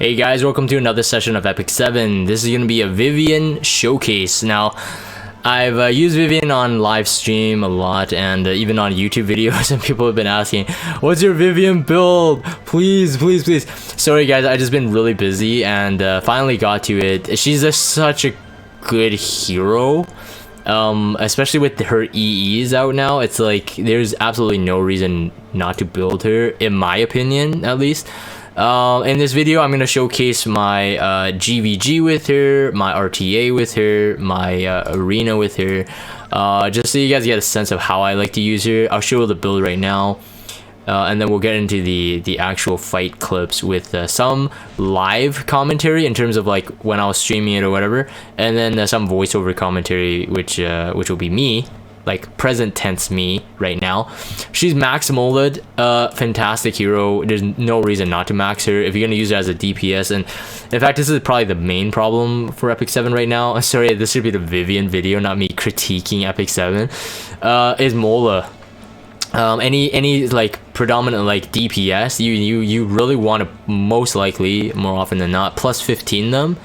Hey guys, welcome to another session of Epic 7. This is going to be a Vivian showcase. Now, I've used Vivian on live stream a lot and even on YouTube videos, and people have been asking, what's your Vivian build? Please, please, please. Sorry guys, I just been really busy and finally got to it. She's just such a good hero. Especially with her EEs out now, it's like there's absolutely no reason not to build her, in my opinion, at least. In this video, I'm going to showcase my GVG with her, my RTA with her, my arena with her, just so you guys get a sense of how I like to use her. I'll show the build right now, and then we'll get into the actual fight clips with some live commentary in terms of like when I was streaming it or whatever, and then some voiceover commentary, which will be me, like present tense me right now. She's max molded, fantastic hero. There's no reason not to max her if you're gonna use her as a DPS. And in fact, this is probably the main problem for Epic 7 right now. Sorry, this should be the Vivian video, not me critiquing Epic 7. Is Mola. Any like predominant like DPS, you really want to most likely, more often than not, plus 15 them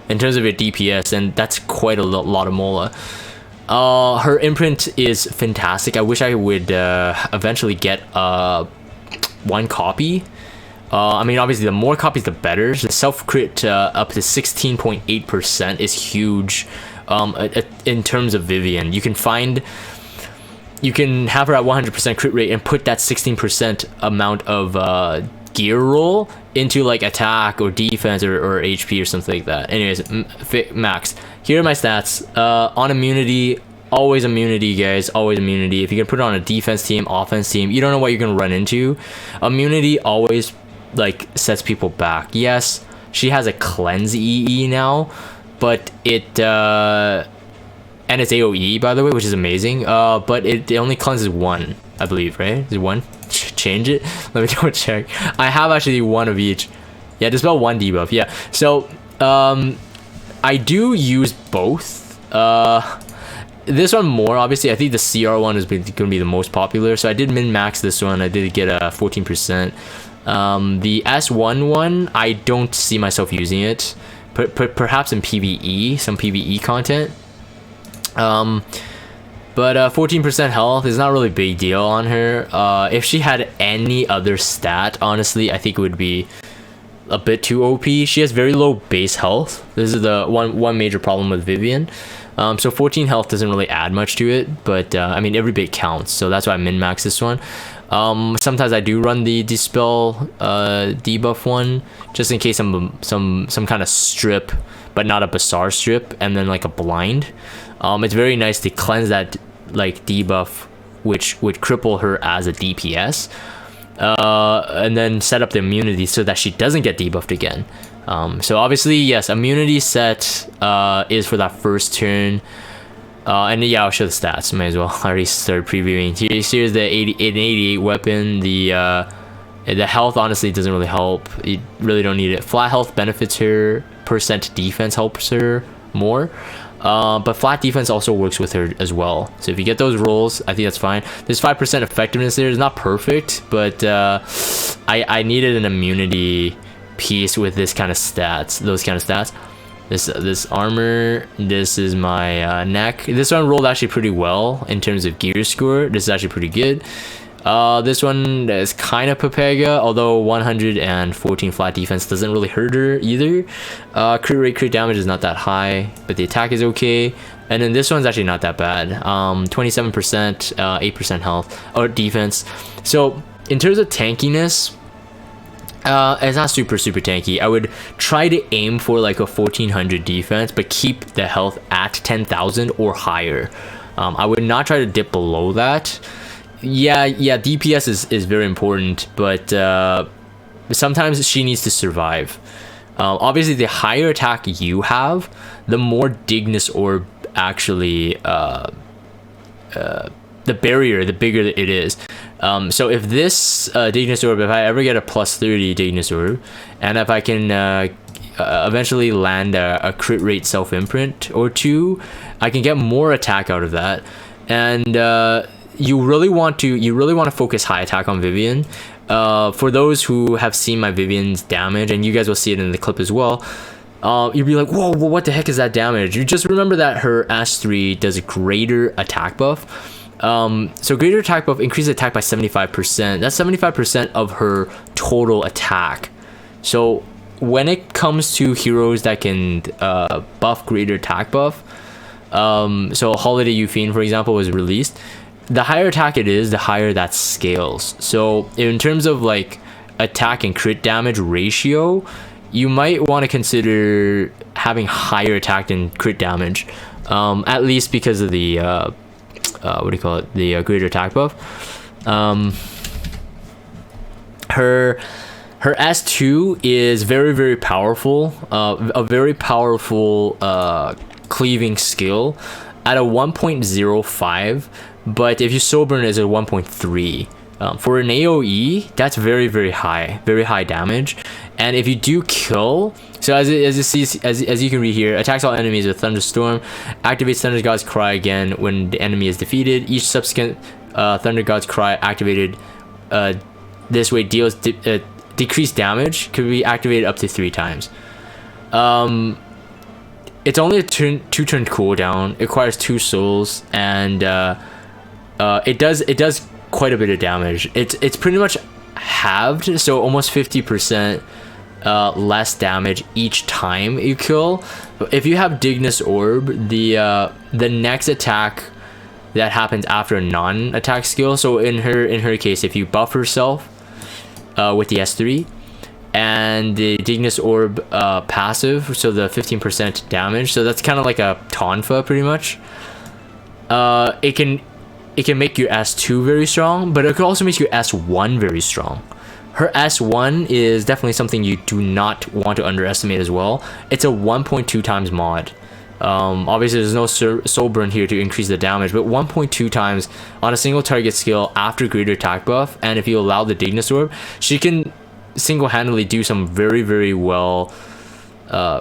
in terms of your DPS, and that's quite a lot of Mola. Her imprint is fantastic. I wish I would eventually get one copy. I mean, obviously, the more copies, the better. The self crit up to 16.8% is huge. In terms of Vivian, you can have her at 100% crit rate and put that 16% amount of gear roll into like attack or defense or HP or something like that. Anyways, max. Here are my stats. On immunity, always immunity, guys. Always immunity. If you can put it on a defense team, offense team, you don't know what you're gonna run into. Immunity always like sets people back. Yes, she has a cleanse EE now, but it and it's AOE, by the way, which is amazing. But it only cleanses one, I believe, right? Is it one? Change it. Let me double check. I have actually one of each. Yeah, dispel one debuff. Yeah. So I do use both. This one more, obviously. I think the CR one is going to be the most popular. So I did min-max this one. I did get a 14%. The S1 one, I don't see myself using it. Perhaps in PvE, some PvE content. But 14% health is not really a big deal on her. If she had any other stat, honestly, I think it would be a bit too OP. She has very low base health. This is the one major problem with Vivian. So 14 health doesn't really add much to it, but I mean, every bit counts, so that's why I min-max this one. Sometimes I do run the dispel debuff one, just in case some kind of strip, but not a Bazaar strip, and then like a blind. It's very nice to cleanse that like debuff, which would cripple her as a DPS, and then set up the immunity so that she doesn't get debuffed again. So obviously, yes, immunity set is for that first turn. And yeah, I'll show the stats. Might as well. I already started previewing. Here's the 88 weapon. The health honestly doesn't really help. You really don't need it. Flat health benefits her. Percent defense helps her more. But flat defense also works with her as well. So if you get those rolls, I think that's fine. There's 5% effectiveness there. It's not perfect, but I needed an immunity piece with this kind of stats. Those kind of stats. This armor. This is my neck. This one rolled actually pretty well in terms of gear score. This is actually pretty good. This one is kind of Pepega, although 114 flat defense doesn't really hurt her either. Crit rate, crit damage is not that high, but the attack is okay. And then this one's actually not that bad. 27%, 8% health or defense. So in terms of tankiness, it's not super tanky. I would try to aim for like a 1400 defense, but keep the health at 10,000 or higher. I would not try to dip below that. Yeah, DPS is very important, but sometimes she needs to survive. Obviously, the higher attack you have, the more Dignus Orb actually, the barrier, the bigger it is. So if this Dignus Orb, if I ever get a plus 30 Dignus Orb, and if I can eventually land a crit rate self-imprint or two, I can get more attack out of that. And you really want to focus high attack on Vivian. For those who have seen my Vivian's damage, and you guys will see it in the clip as well, you'd be like, whoa, what the heck is that damage? You just remember that her S3 does a greater attack buff. So greater attack buff increases attack by 75%. That's 75% of her total attack. So when it comes to heroes that can buff greater attack buff, so Holiday Euphine, for example, was released, the higher attack it is, the higher that scales. So in terms of like attack and crit damage ratio, you might want to consider having higher attack than crit damage, at least because of the what do you call it, the greater attack buff. Her S2 is very powerful, a very powerful cleaving skill at a 1.05, but if you soul burn it, it's a 1.3. For an AoE, that's very high damage. And if you do kill, so as you can read here, attacks all enemies with thunderstorm, activates Thunder God's Cry again when the enemy is defeated. Each subsequent Thunder God's Cry activated this way deals decreased damage, could be activated up to 3 times. It's only a 2-turn cooldown. It requires 2 souls, and it does quite a bit of damage. It's pretty much halved, so almost 50% less damage each time you kill. If you have Dignus Orb, the next attack that happens after a non-attack skill, so in her case, if you buff herself with the S3 and the Dignus Orb passive, so the 15% damage, so that's kind of like a Tonfa pretty much, it can make your S2 very strong, but it can also make your S1 very strong. Her S1 is definitely something you do not want to underestimate as well. It's a 1.2 times mod. Obviously there's no soul burn here to increase the damage, but 1.2 times on a single target skill after greater attack buff, and if you allow the Dignus Orb, she can single-handedly do some very well,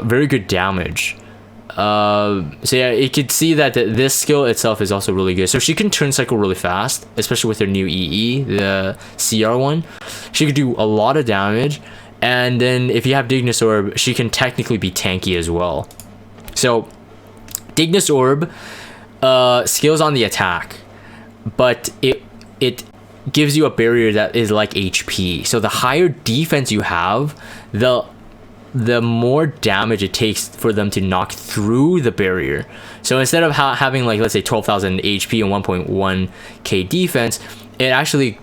very good damage. So yeah, you could see that this skill itself is also really good. So she can turn cycle really fast, especially with her new EE, the CR one. She could do a lot of damage, and then if you have Dignus Orb, she can technically be tanky as well. So Dignus Orb scales on the attack, but it gives you a barrier that is like HP. So the higher defense you have, the more damage it takes for them to knock through the barrier. So instead of having like, let's say 12,000 HP and 1.1k defense, it actually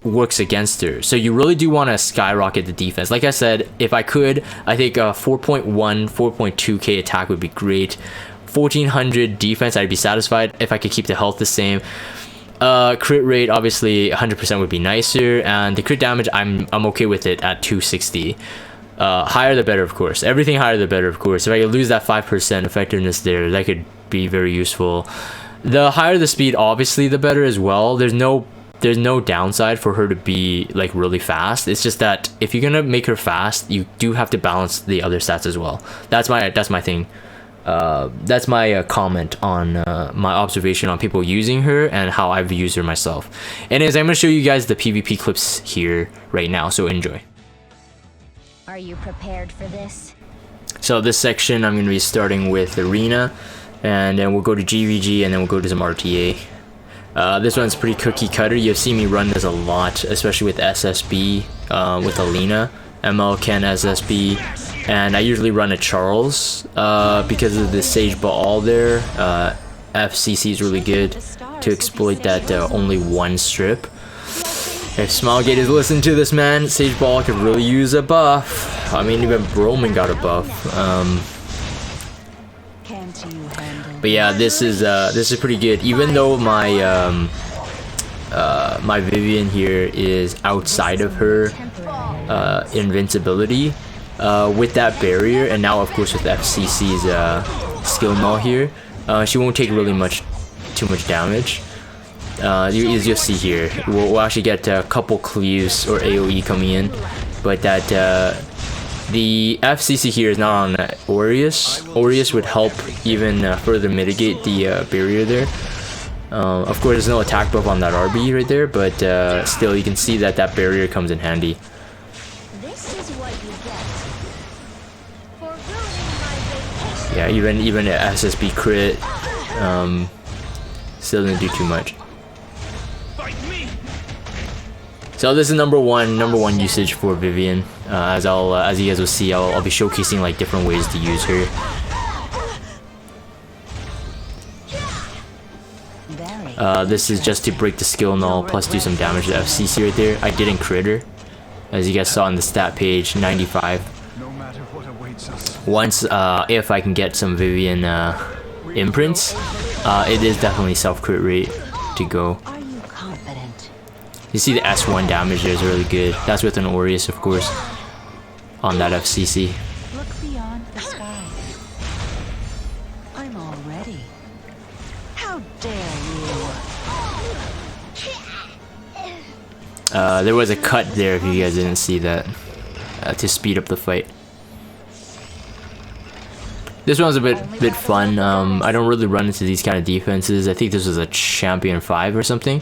works against her. So you really do want to skyrocket the defense. Like I said, if I could, I think 4.2k attack would be great. 1400 defense, I'd be satisfied if I could keep the health the same. Crit rate, obviously 100% would be nicer, and the crit damage, I'm okay with it at 260. Higher the better, of course. Everything higher the better, of course. If I could lose that 5% effectiveness there, that could be very useful. The higher the speed, obviously the better as well. There's no downside for her to be like really fast. It's just that if you're gonna make her fast, you do have to balance the other stats as well. That's my thing. That's my comment on my observation on people using her and how I've used her myself. Anyways, I'm gonna show you guys the PvP clips here right now, so enjoy. Are you prepared for this? So this section, I'm going to be starting with Arena, and then we'll go to GVG, and then we'll go to some RTA. This one's pretty cookie cutter. You've seen me run this a lot, especially with SSB, with Alina, ML, Ken, SSB, and I usually run a Charles because of the Sage Baal there. FCC is really good to exploit that only one strip. If Smilegate is listening to this, man, Sage Baal could really use a buff. I mean, even Broman got a buff. But yeah, this is pretty good. Even though my my Vivian here is outside of her invincibility, with that barrier, and now of course with FCC's skill null here, she won't take really too much damage. As you'll see here, we'll actually get a couple cleaves or AoE coming in, but that the FCC here is not on Aureus. Aureus would help even further mitigate the barrier there. Of course, there's no attack buff on that RB right there, but still, you can see that that barrier comes in handy. This is what you get for ruining my vacation. Yeah, even SSB crit, still didn't do too much. So this is number one usage for Vivian. As you guys will see, I'll be showcasing like different ways to use her. This is just to break the skill null plus do some damage to FCC right there. I didn't crit her, as you guys saw on the stat page, 95. Once if I can get some Vivian imprints, it is definitely self crit rate to go. You see the S1 damage there is really good. That's with an Aureus, of course, on that FCC. Look beyond the sky. I'm all ready. How dare you? There was a cut there if you guys didn't see that, to speed up the fight. This one's a bit fun. I don't really run into these kind of defenses. I think this was a Champion 5 or something.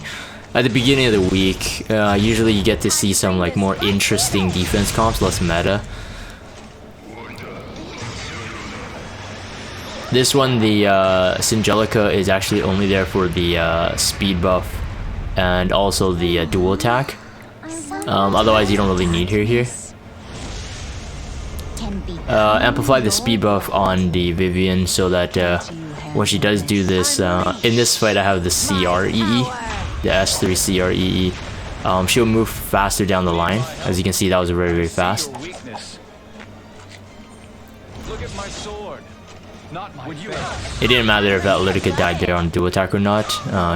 At the beginning of the week, usually you get to see some like more interesting defense comps, less meta. This one, the Singelica, is actually only there for the speed buff and also the dual attack. Otherwise, you don't really need her here. Amplify the speed buff on the Vivian so that when she does do this, in this fight I have the CREE. The S3 CREE. She'll move faster down the line. As you can see, that was very, very fast. It didn't matter if that Lytica died there on dual attack or not.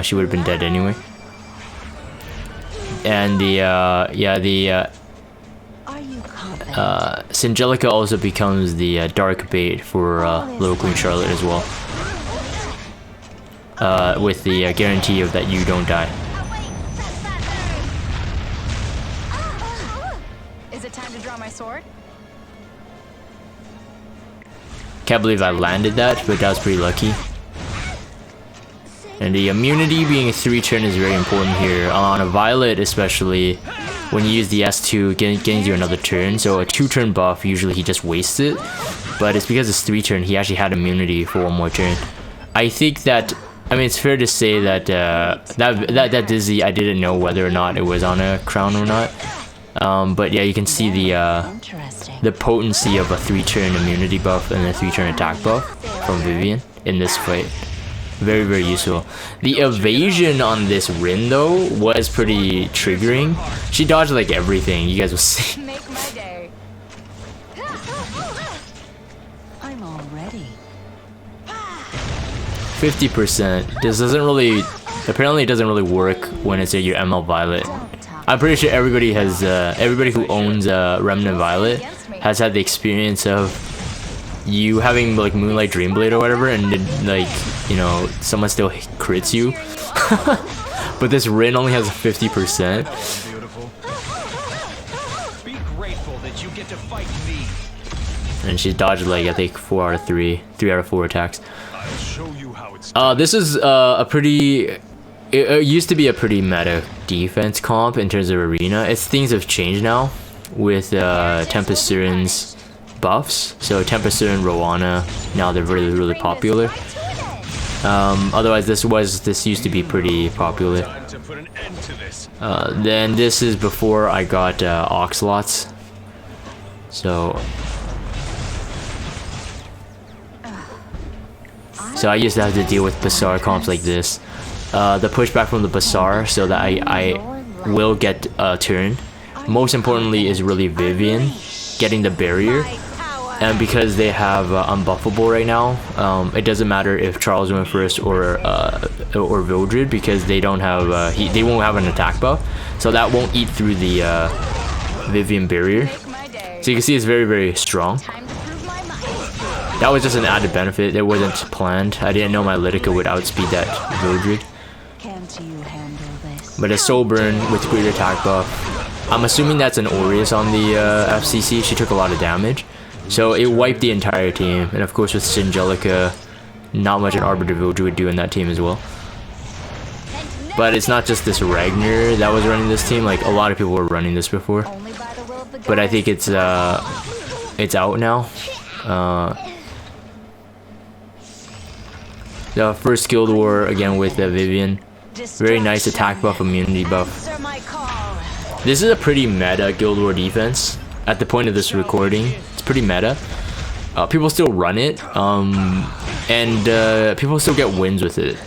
She would have been dead anyway. And the Singelica also becomes the dark bait for Little Queen Charlotte as well. With the guarantee of that you don't die. Is it time to draw my sword? Can't believe I landed that, but that was pretty lucky. And the immunity being a 3-turn is very important here. On a Violet especially, when you use the S2, it gains you another turn. So a 2-turn buff, usually he just wastes it. But it's because it's 3-turn, he actually had immunity for one more turn. I think that, I mean, it's fair to say that that Dizzy, I didn't know whether or not it was on a crown or not. But yeah, you can see the potency of a 3-turn immunity buff and a 3-turn attack buff from Vivian in this fight. Very, very useful. The evasion on this Rin though was pretty triggering. She dodged like everything, you guys will see. Make my day. I'm all ready. 50%. This doesn't really, apparently it doesn't really work when it's your ML Violet. I'm pretty sure everybody has, everybody who owns Remnant Violet has had the experience of you having like Moonlight Dreamblade or whatever, and then, like, you know, someone still crits you. But this Rin only has 50%. Be grateful that you get to fight me. And she dodged like I think 3 out of 4 attacks. I'll show you how it's This is a pretty. It used to be a pretty meta defense comp in terms of arena. Things have changed now with Tempest Siren's buffs. So Tempest Siren, Rowana, now they're really, really popular. Otherwise this used to be pretty popular. time to put an end to this. Then this is before I got Oxlots. So I used to have to deal with Bazaar comps like this. The pushback from the Bazaar so that I will get a turn. Most importantly is really Vivian getting the barrier. And because they have unbuffable right now, it doesn't matter if Charles went first or Vildred, because they don't have they won't have an attack buff, so that won't eat through the Vivian barrier. So you can see it's very, very strong. That was just an added benefit. It wasn't planned. I didn't know my Lytica would outspeed that Vildred. But a Soul Burn with great attack buff. I'm assuming that's an Aureus on the FCC. She took a lot of damage. So it wiped the entire team. And of course with Singelica, not much an Arbiter Vildred would do in that team as well. But it's not just this Ragnar that was running this team. Like a lot of people were running this before. Only by the will of the But I gods. think it's out now. The first Guild War again with Vivian. Very nice attack buff, immunity buff. Answer my call. This is a pretty meta Guild War defense. At the point of this recording, it's pretty meta. People still run it, and people still get wins with it.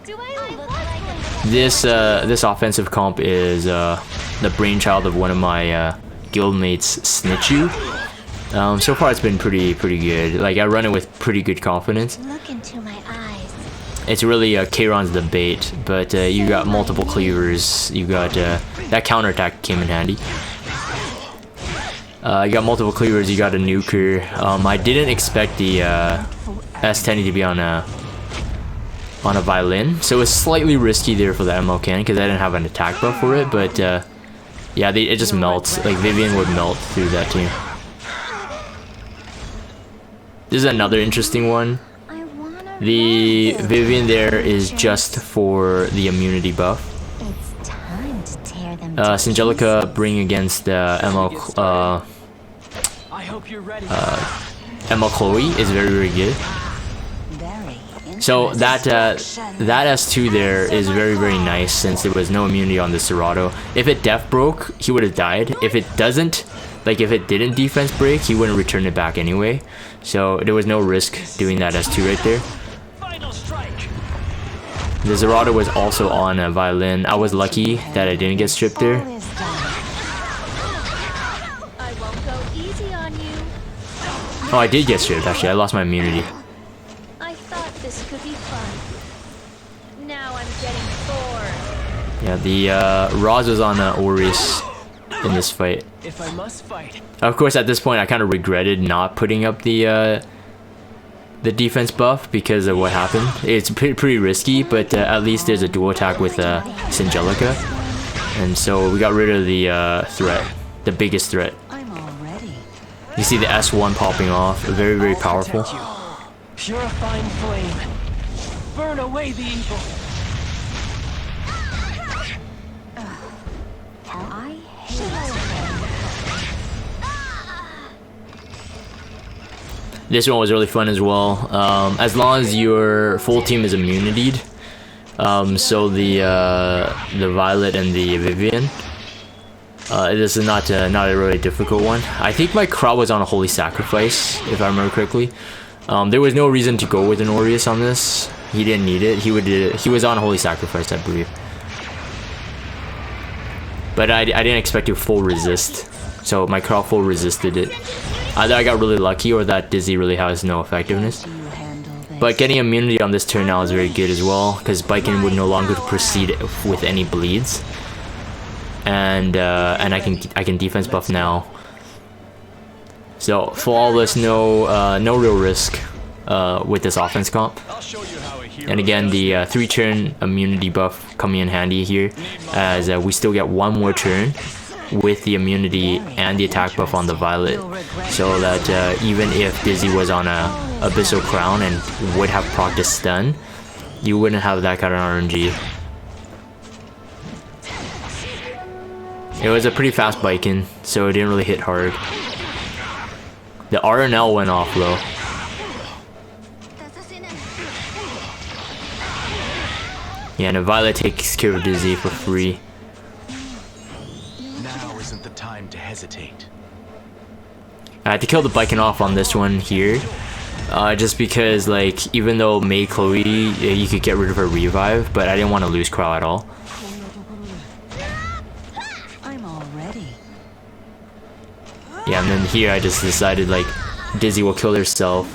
Do I look like a This offensive comp is the brainchild of one of my guildmates, Snitchu. So far it's been pretty good. Like I run it with pretty good confidence. look into my eyes? It's really Kayron's debate, but you got multiple cleavers. You got that counterattack came in handy. You got multiple cleavers. You got a nuker. I didn't expect the S10 to be on a violin, so it's slightly risky there for the ammo can because I didn't have an attack buff for it. But yeah, it just melts. Like Vivian would melt through that team. This is another interesting one. I wanna The run. Vivian there is just for the immunity buff. It's time to tear them to Singelica bring against ML I hope you're ready. ML Chloe is very good. Very So that interesting. that S2 there is very nice since there was no immunity on the Serato. If it def broke, he would have died. If it doesn't, like if it didn't defense break, he wouldn't return it back anyway. So there was no risk doing that S2 right there. Final strike. The Zerato was also on a violin. I was lucky that I didn't get stripped there. All is done. I won't go easy on you. Oh, I did get stripped actually. I lost my immunity. I thought this could be fun. Now I'm getting bored. Yeah, the Roz was on Aureus in this fight. If I must fight. Of course, at this point, I kind of regretted not putting up the defense buff because of what happened. It's pretty risky, but at least there's a dual attack with Singelica, and so we got rid of the threat, the biggest threat. I'm all ready. You see the S1 popping off, very powerful. Protect you. Purifying flame. Burn away the evil. I hate This one was really fun as well. As long as your full team is immunitied, so the Violet and the Vivian. This is not a really difficult one. I think my crowd was on a Holy Sacrifice, if I remember correctly. There was no reason to go with an Aureus on this. He didn't need it. He was on Holy Sacrifice, I believe. But I didn't expect to full resist, so my crowd full resisted it. Either I got really lucky or that Dizzy really has no effectiveness. Do you handle this? But getting immunity on this turn now is very good as well, because Biken would no longer proceed with any bleeds, and I can defense buff now. So flawless, no real risk with this offense comp. I'll show you how a hero And again, does the it. 3-turn immunity buff coming in handy here, as we still get one more turn with the immunity and the attack buff on the Violet, so that even if Dizzy was on a Abyssal Crown and would have procced stun, you wouldn't have that kind of RNG. It was a pretty fast Biken, so it didn't really hit hard. The RNL went off though. Yeah, and the Violet takes care of Dizzy for free. Now isn't the time to hesitate. I had to kill the Biken off on this one here, just because, like, even though May Chloe, you could get rid of her revive, but I didn't want to lose Crow at all. I'm all ready. Yeah, and then here I just decided, like, Dizzy will kill herself,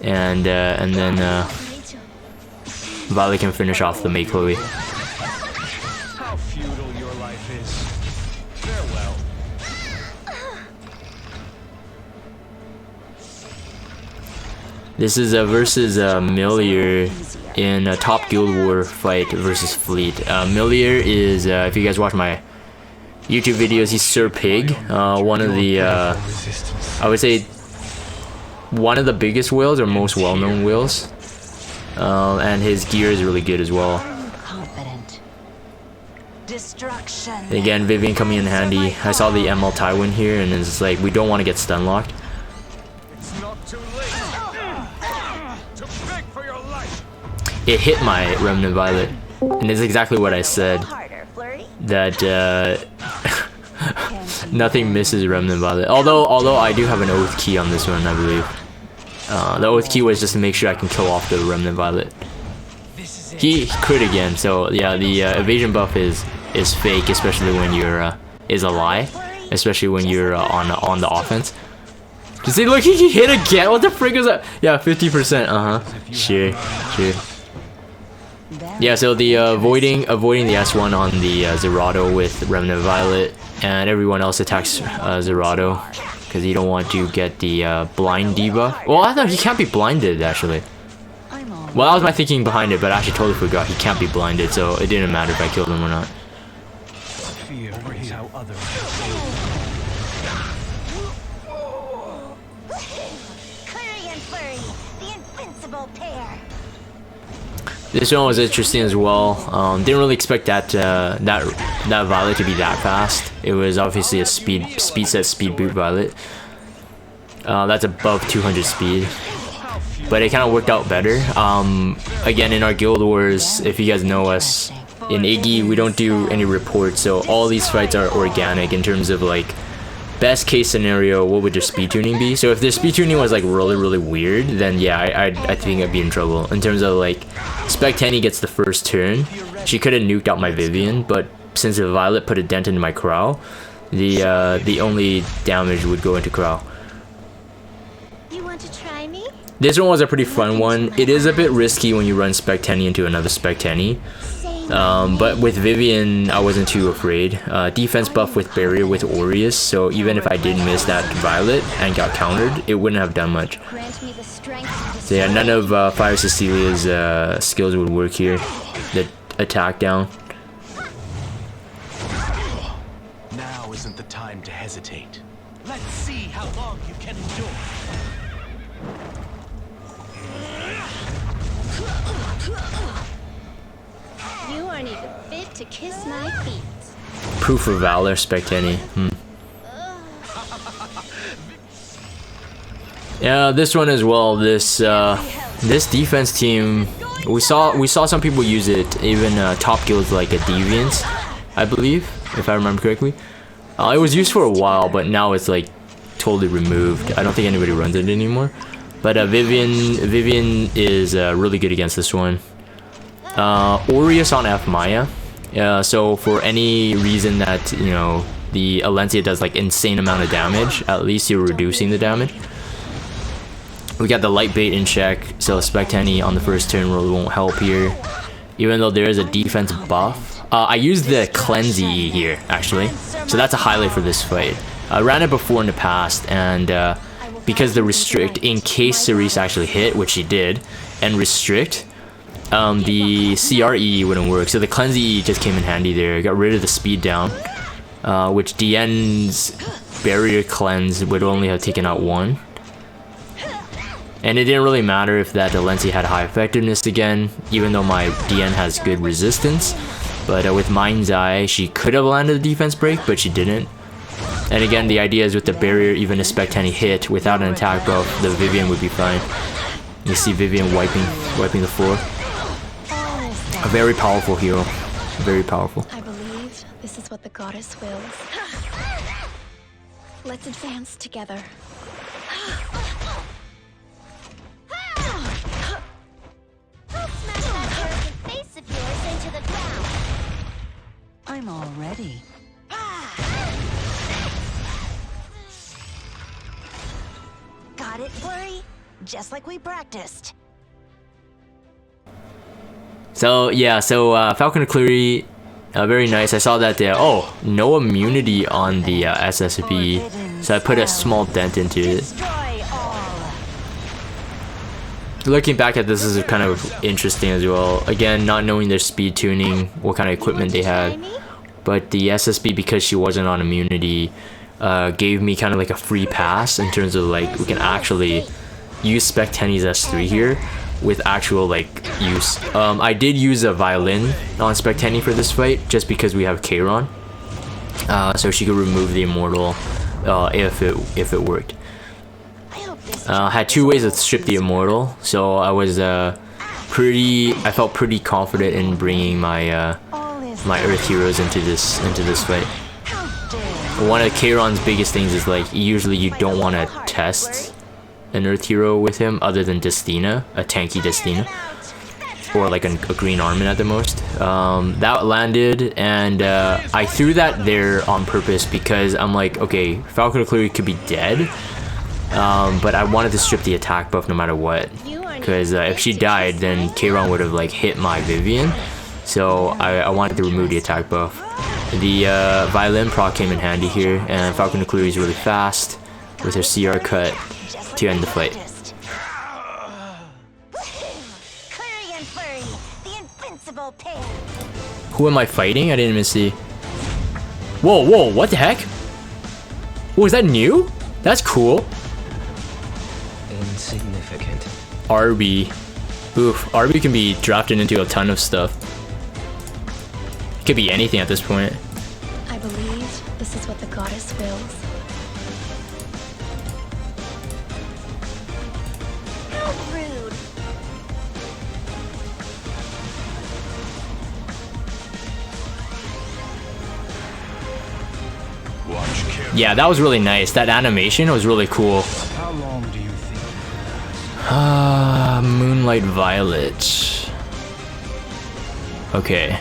and then Violet can finish off the May Chloe. How futile your life is. Farewell. This is versus Millier in a top Guild War fight versus Fleet. Millier is, if you guys watch my YouTube videos, he's Sir Pig, one of the, I would say, one of the biggest whales or most well-known whales, and his gear is really good as well. Destruction. And again, Vivian coming in handy. I saw the ML Tywin here, and it's like we don't want to get stun locked. It's not too late. Too big for your life. It hit my Remnant Violet, and it's exactly what I said. Harder, Flurry. That nothing misses Remnant Violet. Although I do have an oath key on this one, I believe. The oath key was just to make sure I can kill off the Remnant Violet. He crit again, so yeah, the evasion buff is fake, especially when you're is a lie, especially when you're on the offense. Just see, look, he hit again. What the frick is that? Yeah, 50%. Sure. Yeah, so the avoiding the S1 on the Zerato with Remnant Violet, and everyone else attacks Zerato because you don't want to get the blind debuff. Well, I thought he can't be blinded actually. Well, that was my thinking behind it, but I actually totally forgot he can't be blinded, so it didn't matter if I killed him or not. Fear brings how others. Curry and Flurry, the invincible pair. This one was interesting as well. Didn't really expect that Violet to be that fast. It was obviously a speed boot Violet. That's above 200 speed. But it kind of worked out better. Again, in our Guild Wars, if you guys know us, in Iggy, we don't do any reports, so all these fights are organic in terms of like, best case scenario, what would their speed tuning be? So if their speed tuning was like really weird, then yeah, I think I'd be in trouble. In terms of like, Spec Tenny gets the first turn, she could have nuked out my Vivian, but since the Violet put a dent into my Crow, the only damage would go into Crow. You want to try me? This one was a pretty fun one. It is a bit risky when you run Spec Tenny into another Spec Tenny. But with Vivian, I wasn't too afraid. Defense buff with Barrier with Aureus, so even if I did miss that Violet and got countered, it wouldn't have done much. Grant me the strength to So yeah, none of Fire Cecilia's skills would work here. The attack down. Now isn't the time to hesitate. Let's see how long you can endure. You aren't even fit to kiss my feet. Proof of Valor, Spec Tenny. Yeah, this one as well. This defense team, we saw some people use it. Even top guilds like a Deviants, I believe, if I remember correctly. It was used for a while, but now it's like totally removed. I don't think anybody runs it anymore. But Vivian is really good against this one. Aureus on F Maya. So for any reason that, you know, the Alencia does like insane amount of damage, at least you're reducing the damage. We got the light bait in check, so Spec Tenny on the first turn really won't help here. Even though there is a defense buff. I used the Cleanse E here, actually. So that's a highlight for this fight. I ran it before in the past, and because the restrict, in case Cerise actually hit, which she did, and restrict, the CRE wouldn't work. So the Cleanse E just came in handy there. Got rid of the speed down, which DN's Barrier Cleanse would only have taken out one. And it didn't really matter if that Alencia had high effectiveness again, even though my DN has good resistance. But with Mind's Eye, she could have landed a defense break, but she didn't. And again, the idea is with the Barrier, even a Spec Tenny hit without an attack buff, the Vivian would be fine. You see Vivian wiping the floor. A very powerful hero. Very powerful. I believe this is what the goddess wills. Let's advance together. Smash that arrogant face of yours into the ground. I'm all ready. Got it, Flurry? Just like we practiced. So yeah, Falcon Cleary, very nice. I saw that there. Oh, no immunity on the SSB, so I put a small dent into it. Destroy all. Looking back at this is kind of interesting as well. Again, not knowing their speed tuning, what kind of equipment they had, but the SSB, because she wasn't on immunity, gave me kind of like a free pass in terms of like we can actually use Spec Tenny's S3 here. with actual like use. I did use a violin on Spectani for this fight just because we have Kairon, so she could remove the immortal if it worked. I had two ways to strip the immortal, so I was I felt pretty confident in bringing my my Earth heroes into this fight. One of Kairon's biggest things is like usually you don't want to test an Earth hero with him other than Destina, a tanky Destina, or like a green Armin at the most. That landed, and I threw that there on purpose because I'm like, okay, Falcon Cleary could be dead, but I wanted to strip the attack buff no matter what, because if she died, then Kairon would have like hit my Vivian, so I wanted to remove the attack buff. The violin proc came in handy here, and Falcon Cleary is really fast with her CR cut to end the fight. Who am I fighting? I didn't even see. Whoa, whoa, what the heck? Oh, is that new? That's cool. Insignificant. RB. Oof, RB can be drafted into a ton of stuff. It could be anything at this point. I believe this is what the goddess wills. How rude. Yeah, that was really nice. That animation was really cool. How long do you think? Moonlight Violet. Okay.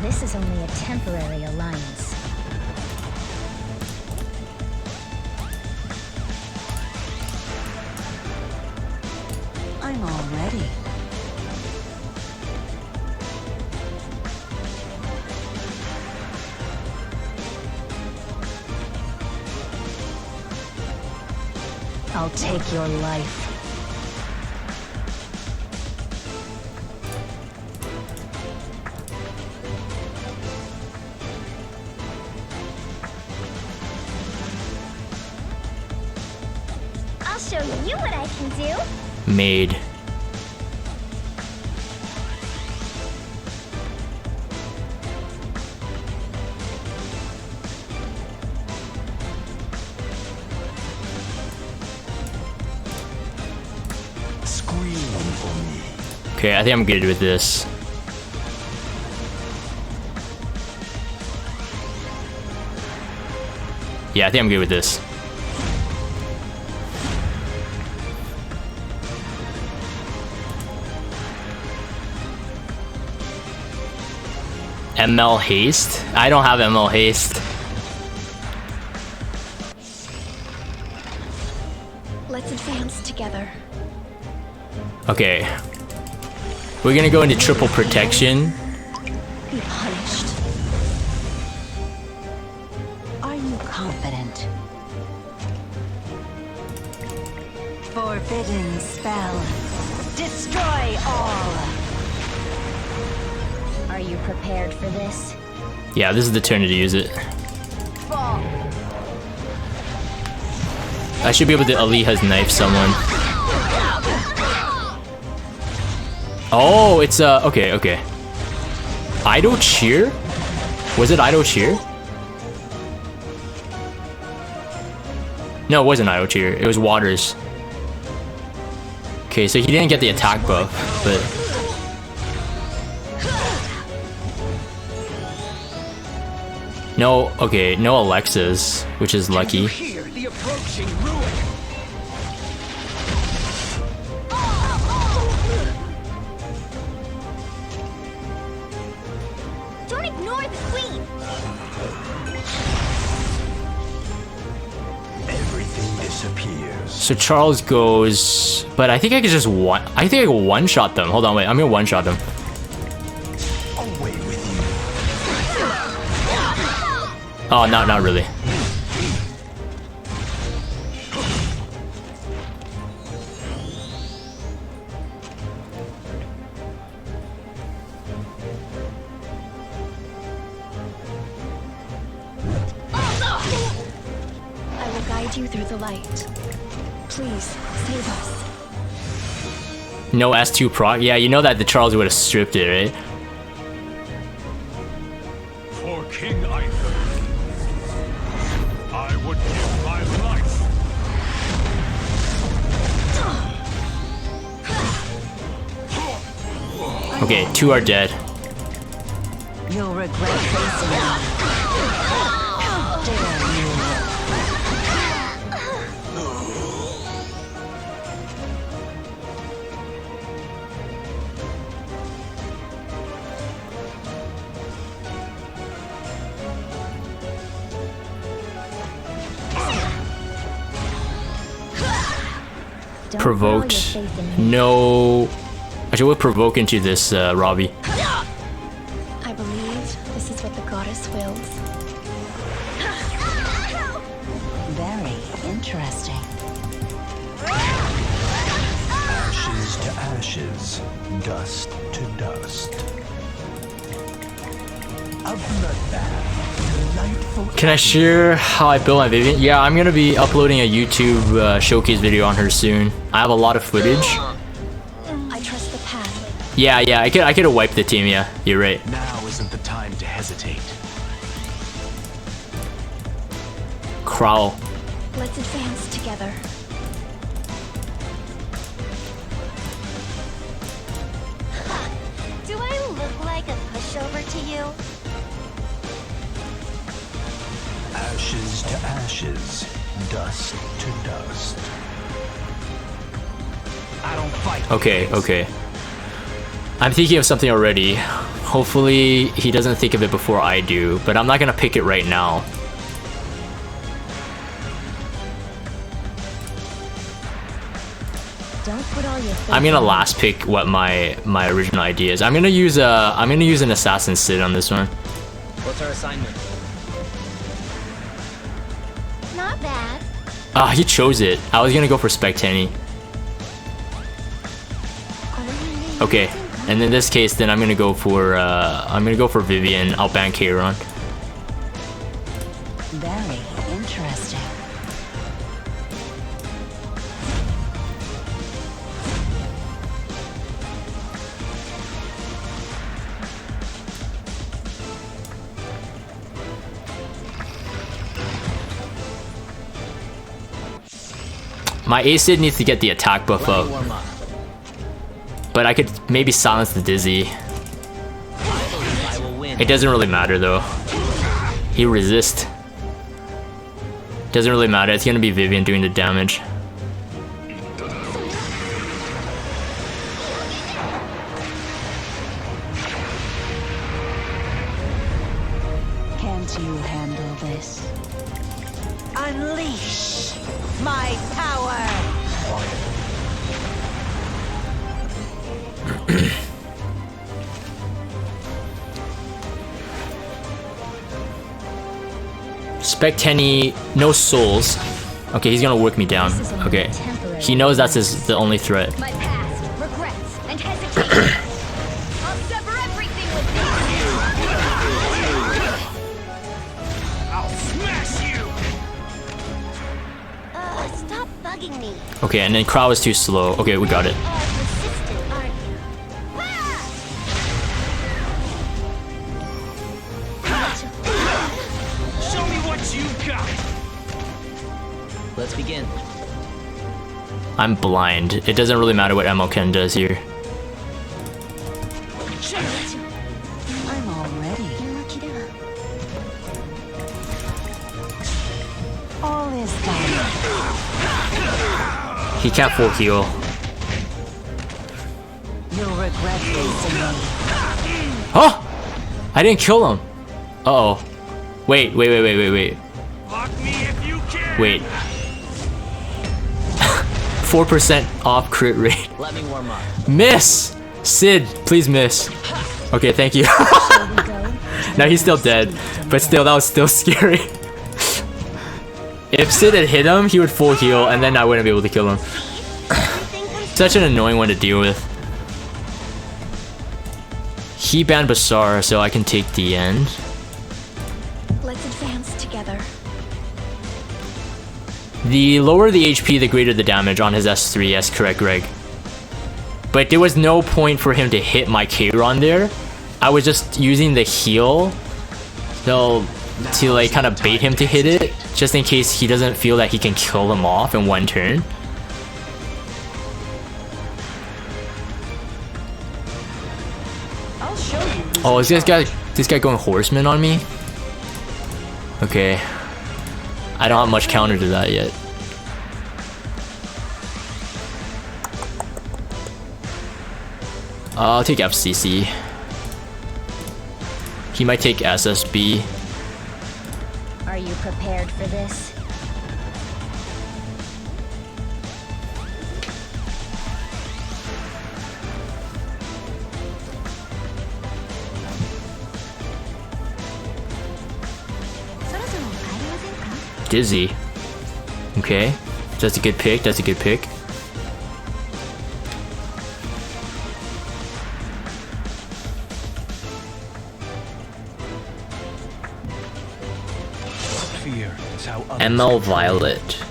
This is only a temporary alliance. I'm all ready. I'll take your life. I'll show you what I can do. Made. Okay, I think I'm good with this. Yeah, I think I'm good with this. ML haste? I don't have ML haste. Let's advance together. Okay. We're gonna go into triple protection. Be punished. Are you confident? Forbidden spell. Destroy all. Are you prepared for this? Yeah, this is the turn to use it. Fall. I should be able to Aliha's knife someone. Oh, it's okay, okay. Idle Cheer? Was it Idle Cheer? No, it wasn't Idle Cheer. It was Waters. Okay, so he didn't get the attack buff, but... No, okay, no Alexas, which is lucky. Hear the approaching ruin. Don't ignore the queen. Everything disappears. So Charles goes, but I think I could just I think I can one-shot them. Hold on, wait, I'm gonna one-shot them. Away with you. Oh, not really. guide you through the light. Please, save us. No S2 proc? Yeah, you know that the Charles would have stripped it, right? For King Arthur, I would give my life. Okay, 2 are dead. You'll regret facing me. How dare you? Don't Provoked. throw your faith in me. No. Actually, we'll provoke into this, Robbie. I believe this is what the goddess wills. Very interesting. Ashes to ashes, dust to dust. A bloodbath, delightful. Can I share how I built my Vivian? Yeah, I'm gonna be uploading a YouTube showcase video on her soon. I have a lot of footage. I trust the path. Yeah, I could have wiped the team. Yeah, you're right. Now isn't the time to hesitate. Crowl. Let's advance together. Do I look like a pushover to you? Ashes to ashes, dust to dust. I don't fight. Okay. I'm thinking of something already. Hopefully he doesn't think of it before I do, but I'm not gonna pick it right now. Don't put all your faith I'm gonna in me. last pick what my original idea is. I'm gonna use an assassin Sid on this one. What's our assignment? Not bad. Ah, he chose it. I was gonna go for Spectani. Okay, and in this case, then I'm gonna go for Vivian. I'll ban Kairon. Very interesting. My Acid needs to get the attack buff Let me up, warm up. but I could maybe silence the Dizzy. I believe I will win. It doesn't really matter though. He resists. Doesn't really matter. It's gonna be Vivian doing the damage. Can't you handle this? Unleash my power! Spectani, no souls. Okay, he's gonna work me down. Okay, he knows that's the only threat. My past, regrets, and hesitation. I'll sever everything with this. I'll smash you. Stop bugging me. Okay, and then Crow is too slow. Okay, we got it. Persistent, aren't you? Show me what you got. Let's begin. I'm blind. It doesn't really matter what MLK does here. I'm all ready. All is done. He can't full heal. You'll regret facing me. Oh! I didn't kill him. Uh-oh. Wait. Fuck me if you can. Wait. 4% off crit rate. Let me warm up. Miss! Sid, please miss. Okay, thank you. Now he's still dead. But still, that was still scary. If Sid had hit him, he would full heal, and then I wouldn't be able to kill him. Such an annoying one to deal with. He banned Basar, so I can take the end. Let's advance together. The lower the HP, the greater the damage on his S3. Yes, correct, Greg. But there was no point for him to hit my K-Ron there. I was just using the heal to like kind of bait him to hit it, just in case he doesn't feel that he can kill him off in one turn. I'll show you. Oh, is this guy going horseman on me? Okay. I don't have much counter to that yet. I'll take FCC. He might take SSB. Are you prepared for this? Dizzy. Okay. That's a good pick. That's a good pick. Fear is how ML Violet.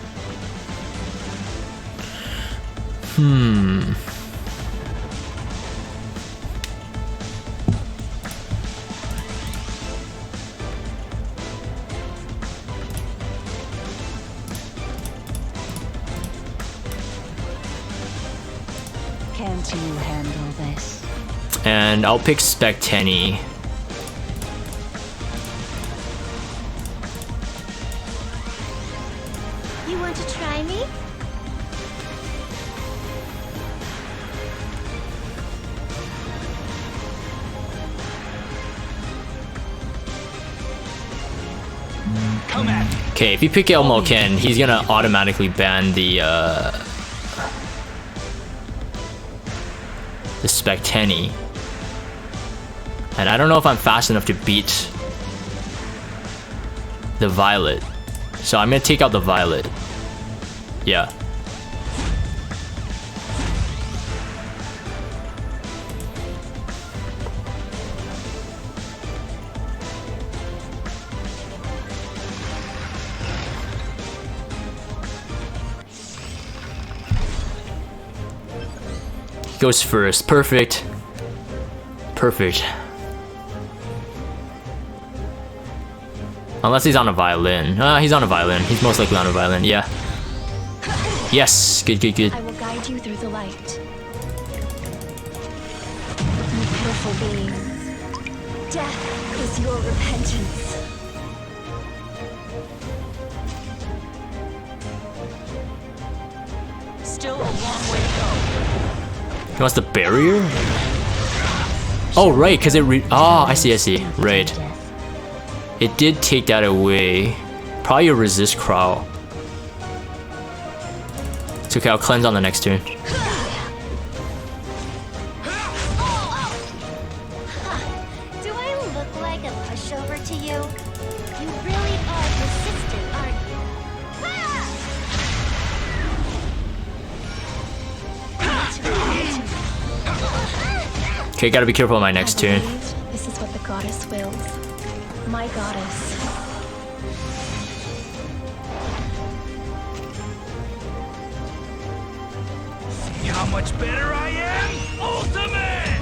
Can't you handle this? And I'll pick Spectenny. You want to try me? Come at me. Okay, if you pick Elmo Ken, he's gonna automatically ban the Spectenny. And I don't know if I'm fast enough to beat the Violet. So I'm gonna take out the Violet. Yeah. Goes first. Perfect. Perfect. Unless he's on a violin. He's on a violin. He's most likely on a violin. Yeah. Yes. Good, good, good. I will guide you through the light. You pitiful being. Death is your repentance. Still a long way to go. He wants the barrier? Oh, right, because it I see. Right. It did take that away. Probably a resist crawl. It's okay, I'll cleanse on the next turn. Do I look like a pushover to you? You really are persistent, aren't you? Okay, gotta be careful on my next turn. This is what the goddess wills. My goddess. See how much better I am? Ultimate!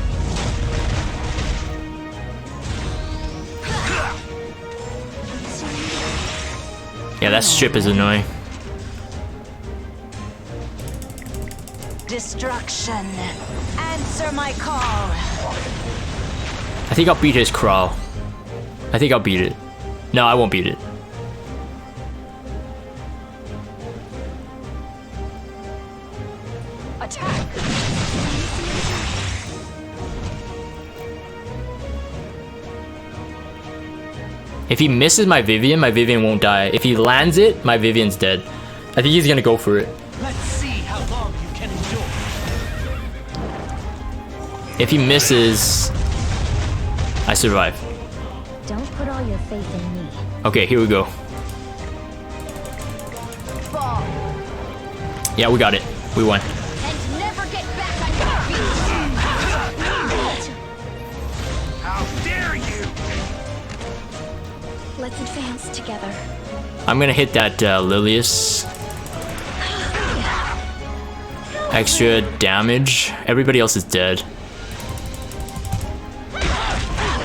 Yeah, that strip is annoying. Destruction. Answer my call. I think I'll beat his crawl. I think I'll beat it. No, I won't beat it. Attack. If he misses my Vivian won't die. If he lands it, my Vivian's dead. I think he's gonna go for it. Let's see how long you can endure. If he misses, I survive. Don't put all your faith in me. Okay, here we go. Ball. Yeah, we got it. We won. And never get back on your feet! How dare you! Let's advance together. I'm gonna hit that Lilius. extra damage. Everybody else is dead.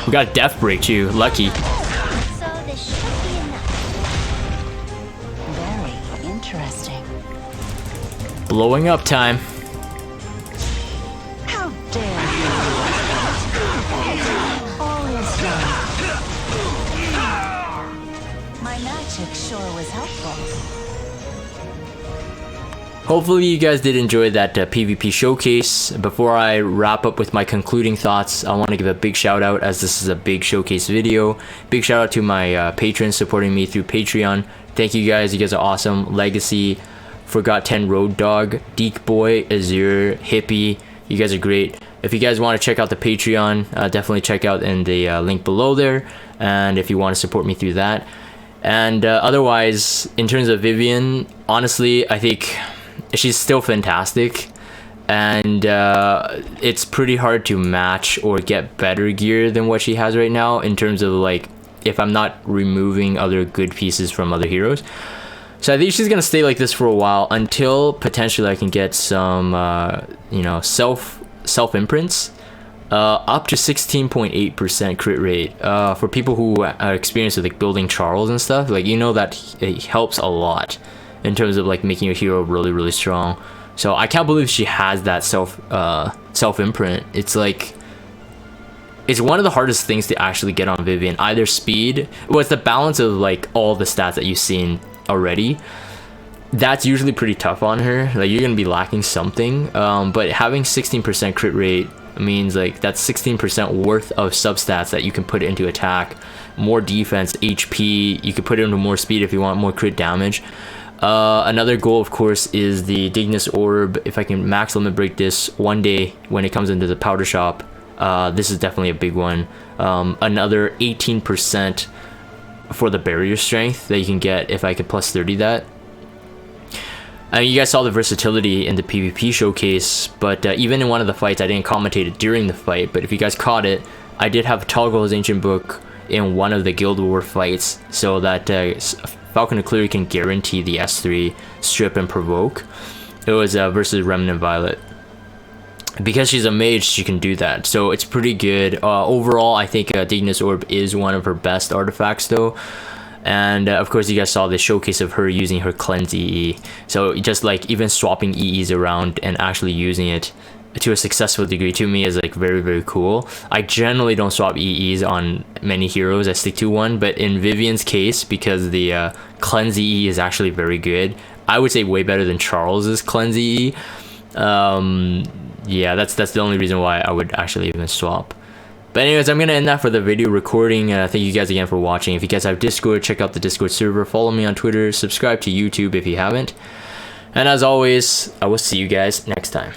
We got a death break too. Lucky. So this should be enough. Very interesting. Blowing up time. How dare you! All is done. My magic sure was helpful. Hopefully you guys did enjoy that PvP showcase. Before I wrap up with my concluding thoughts, I want to give a big shout out, as this is a big showcase video. Big shout out to my patrons supporting me through Patreon. Thank you guys. You guys are awesome. Legacy, Forgot 10 Road Dog, Deek Boy, Azure, Hippie. You guys are great. If you guys want to check out the Patreon, definitely check out in the link below there. And if you want to support me through that. And otherwise, in terms of Vivian, honestly, I think she's still fantastic, and it's pretty hard to match or get better gear than what she has right now, in terms of like, if I'm not removing other good pieces from other heroes. So I think she's gonna stay like this for a while, until potentially I can get some you know, self imprints, up to 16.8% crit rate. For people who are experienced with like building Charles and stuff, like, you know, that it helps a lot in terms of like making your hero really strong. So I can't believe she has that self imprint. It's like, it's one of the hardest things to actually get on Vivian. Either speed, well, it's the balance of like all the stats that you've seen already. That's usually pretty tough on her. Like, you're gonna be lacking something, but having 16% crit rate means like that's 16% worth of substats that you can put into attack, more defense, HP. You could put it into more speed if you want more crit damage. Another goal, of course, is the Dignus Orb. If I can max limit break this one day when it comes into the powder shop, this is definitely a big one. Another 18% for the barrier strength that you can get if I could plus 30 that. I mean, you guys saw the versatility in the PvP showcase, but even in one of the fights, I didn't commentate it during the fight, but if you guys caught it, I did have Toggo's Ancient Book in one of the Guild War fights, so that Falcon Clear can guarantee the S3 strip and provoke. It was versus Remnant Violet. Because she's a mage, she can do that, so it's pretty good. Overall, I think Dignus Orb is one of her best artifacts though. And of course, you guys saw the showcase of her using her cleanse EE. So just like even swapping EEs around and actually using it to a successful degree, to me is like very cool. I generally don't swap EEs on many heroes. I stick to one, but in Vivian's case, because the cleanse EE is actually very good, I would say way better than Charles's cleanse EE. Yeah, that's the only reason why I would actually even swap. But anyways, I'm gonna end that for the video recording. Thank you guys again for watching. If you guys have Discord, check out the Discord server. Follow me on Twitter. Subscribe to YouTube if you haven't. And as always, I will see you guys next time.